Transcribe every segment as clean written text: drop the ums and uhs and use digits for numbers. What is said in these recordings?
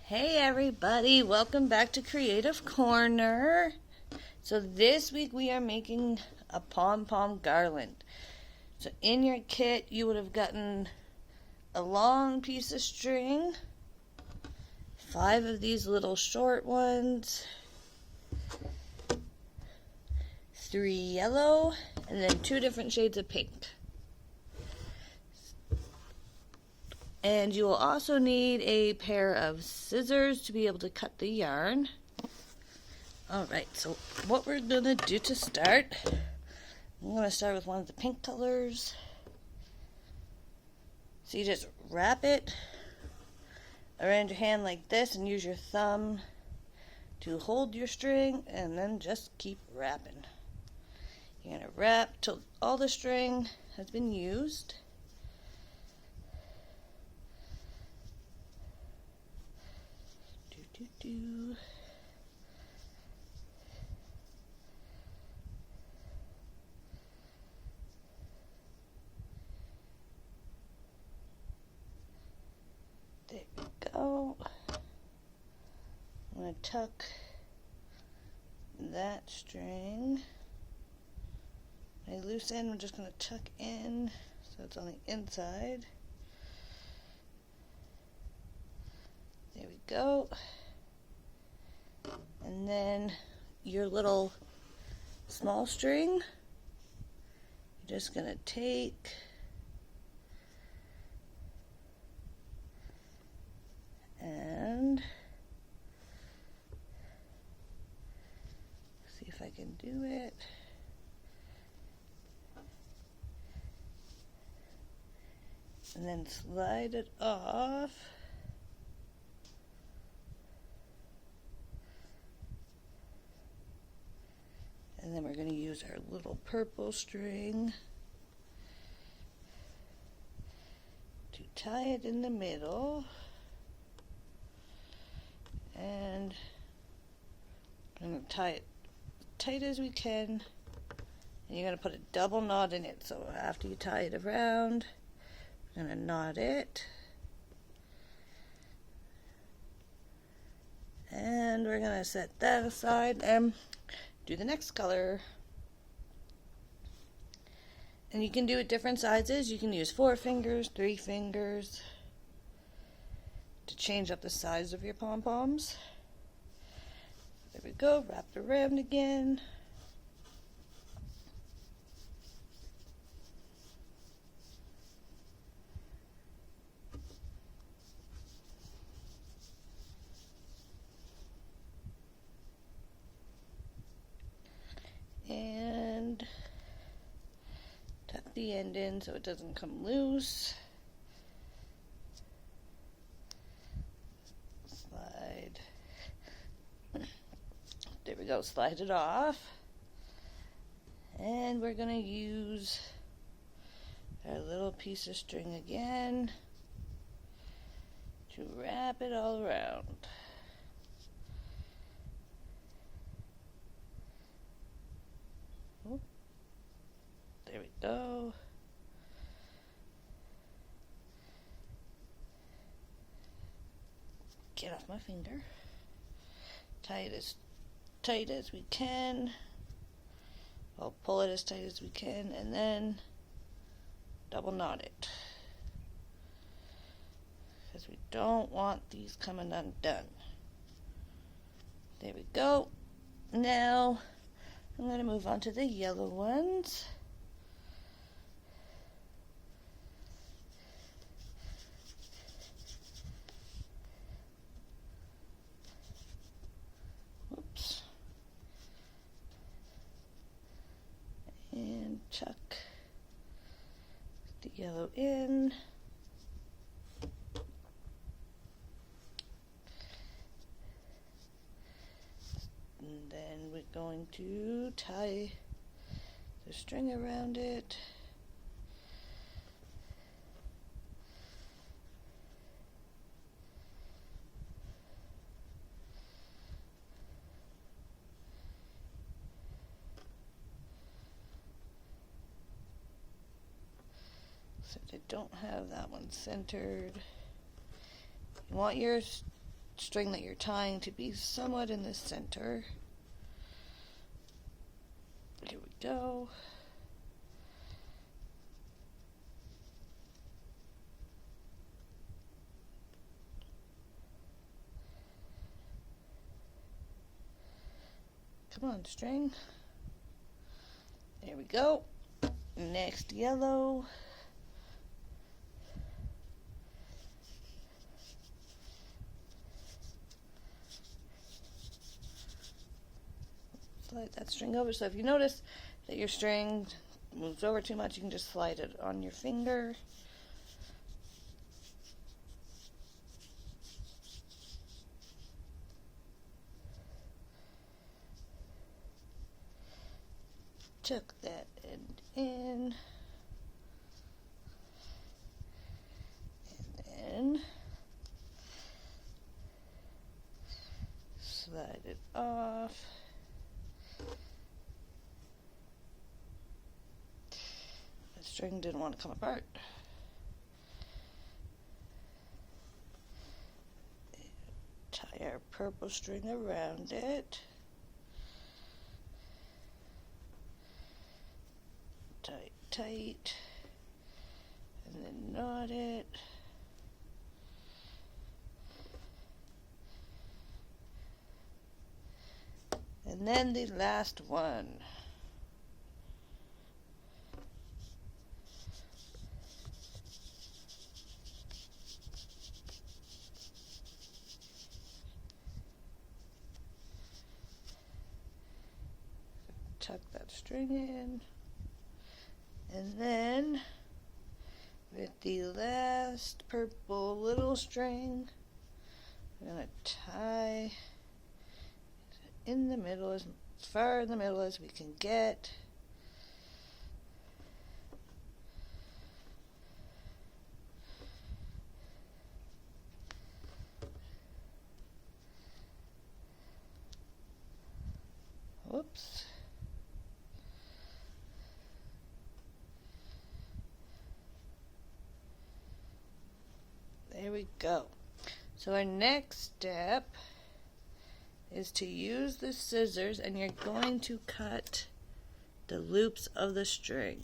Hey everybody, welcome back to Creative Corner. So this week we are making a Pom Pom Garland. So in your kit you would have gotten a long piece of string, 5 of these little short ones, 3 yellow, and then 2 different shades of pink. And you will also need a pair of scissors to be able to cut the yarn. Alright, so what we're going to do to start, I'm going to start with one of the pink colors. So you just wrap it around your hand like this and use your thumb to hold your string and then just keep wrapping. You're going to wrap till all the string has been used. There we go. I'm going to tuck that string. My loose end I'm just going to tuck in so it's on the inside. There we go. And then your little small string, you're just going to take and see if I can do it. And then slide it off. And then we're going to use our little purple string to tie it in the middle. And I'm going to tie it tight as we can. And you're going to put a double knot in it. So after you tie it around, we're going to knot it. And we're going to set that aside and do the next color. And you can do it different sizes. You can use 4 fingers, 3 fingers to change up the size of your pom-poms. There we go, wrapped around again. And tuck the end in so it doesn't come loose. Slide. There we go, slide it off. And we're going to use our little piece of string again to wrap it all around. There we go. Get off my finger. Tie it as tight as we can. I'll pull it as tight as we can and then double knot it. Because we don't want these coming undone. There we go. Now I'm going to move on to the yellow ones. Whoops. And tuck the yellow in. And then we're going to tie the string around it. So I don't have that one centered. You want your string that you're tying to be somewhat in the center. Here we go. Come on, string. There we go. Next yellow. Slide that string over. So if you notice that your string moves over too much, you can just slide it on your finger. Tuck that end in, and then slide it off. The string didn't want to come apart. Tie our purple string around it. Tight, and then knot it. And then the last one. Tuck that string in. And then, with the last purple little string, we're going to tie in the middle, as far in the middle as we can get. Whoops. There we go. So our next step is to use the scissors, and you're going to cut the loops of the string.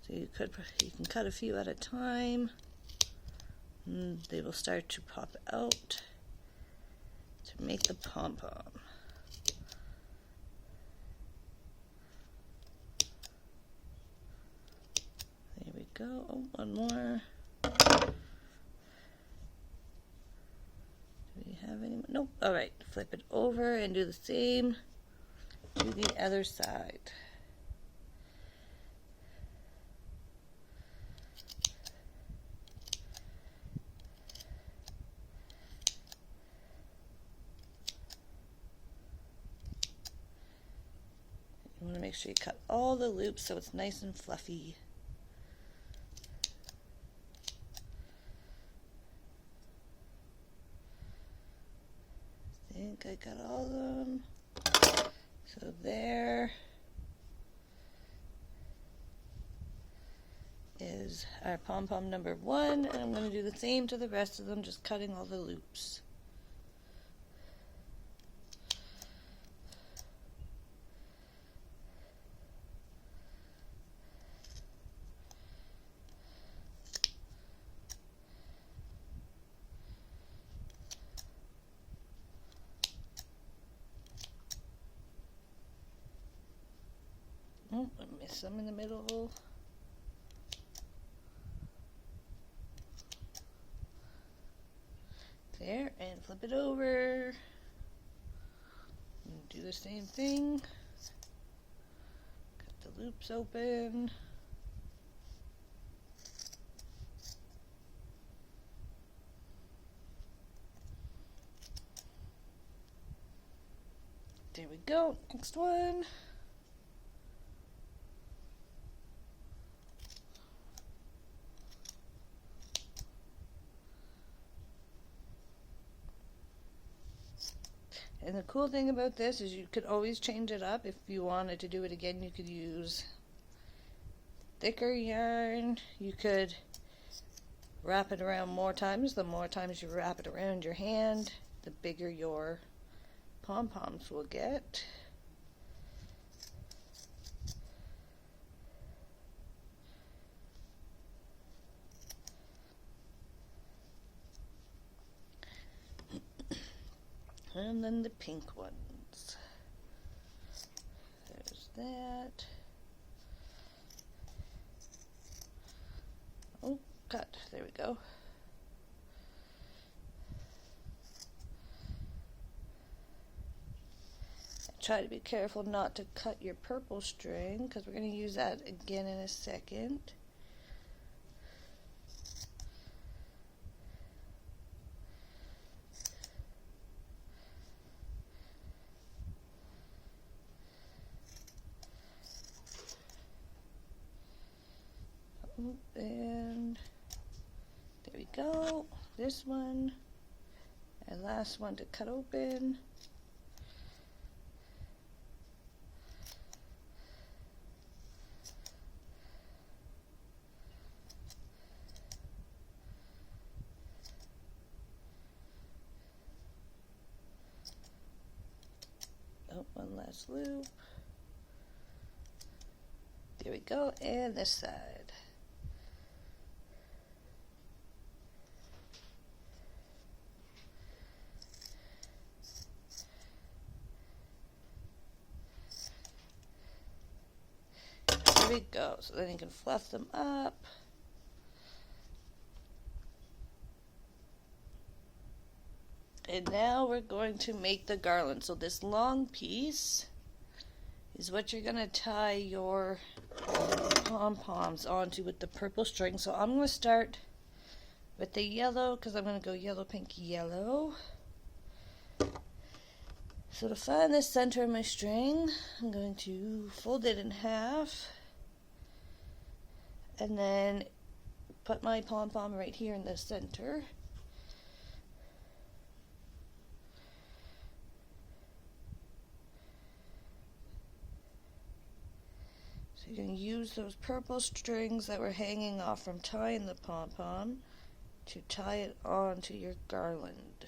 So you can cut a few at a time, and they will start to pop out to make the pom-pom. There we go. Oh, one more. Have any? Nope. All right, flip it over and do the same to the other side. You want to make sure you cut all the loops so it's nice and fluffy. I think I got all of them. So there is our pom-pom number 1, and I'm going to do the same to the rest of them, just cutting all the loops. Oh, I missed some in the middle. There, and flip it over. And do the same thing. Cut the loops open. There we go. Next one. And the cool thing about this is you could always change it up. If you wanted to do it again, you could use thicker yarn. You could wrap it around more times. The more times you wrap it around your hand, the bigger your pom-poms will get. And then the pink ones. There's that. Oh, cut. There we go. Try to be careful not to cut your purple string, because we're going to use that again in a second. And there we go. This one, and last one to cut open. Oh, one last loop. There we go, and this side. There we go. So then you can fluff them up. And now we're going to make the garland. So this long piece is what you're going to tie your pom-poms onto with the purple string. So I'm going to start with the yellow, because I'm going to go yellow, pink, yellow. So to find the center of my string, I'm going to fold it in half and then put my pom-pom right here in the center. So you're going to use those purple strings that were hanging off from tying the pom-pom to tie it onto your garland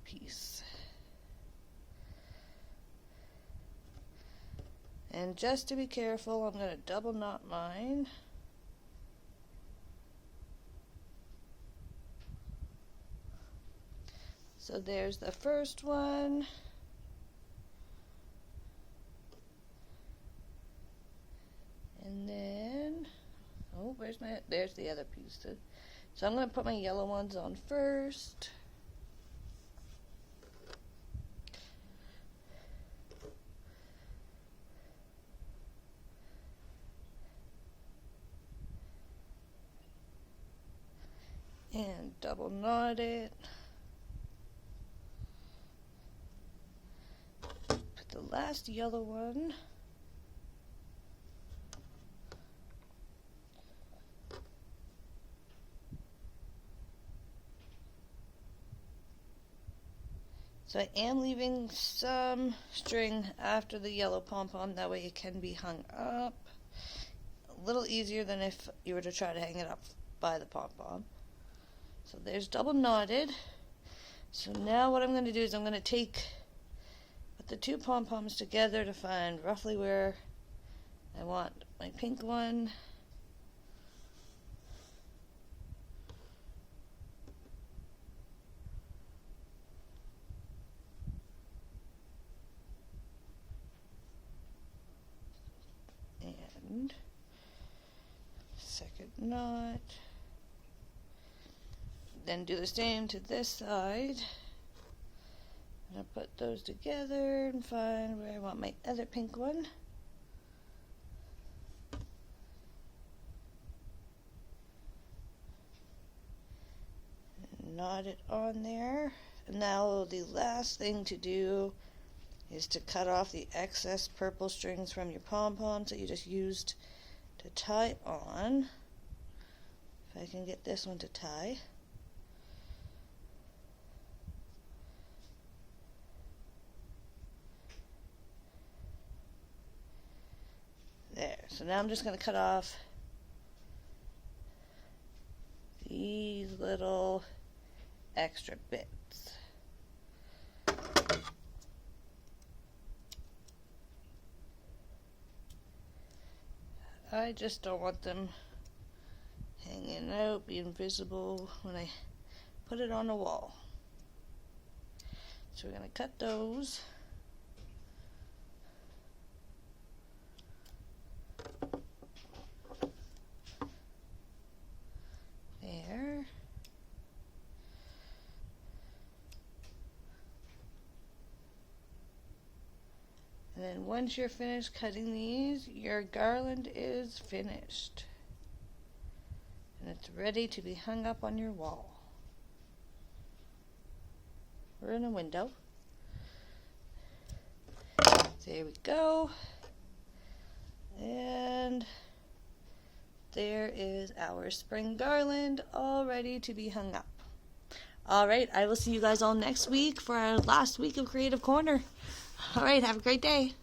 piece. And just to be careful, I'm going to double knot mine. So there's the first one. And then, oh, there's the other piece. So I'm going to put my yellow ones on first. And double knot it. Put the last yellow one. So I am leaving some string after the yellow pom-pom, that way it can be hung up. A little easier than if you were to try to hang it up by the pom-pom. So there's double knotted. So now what I'm going to do is I'm going to put the two pom-poms together to find roughly where I want my pink one. And second knot. Then do the same to this side. And I put those together and find where I want my other pink one. Knot it on there. And now the last thing to do is to cut off the excess purple strings from your pom-poms that you just used to tie on. If I can get this one to tie. There. So now I'm just going to cut off little extra bits. I just don't want them hanging out, being visible when I put it on the wall. So we're going to cut those. There. And then once you're finished cutting these, your garland is finished. And it's ready to be hung up on your wall. We're in a window. There we go. And there is our spring garland all ready to be hung up. Alright, I will see you guys all next week for our last week of Creative Corner. Alright, have a great day.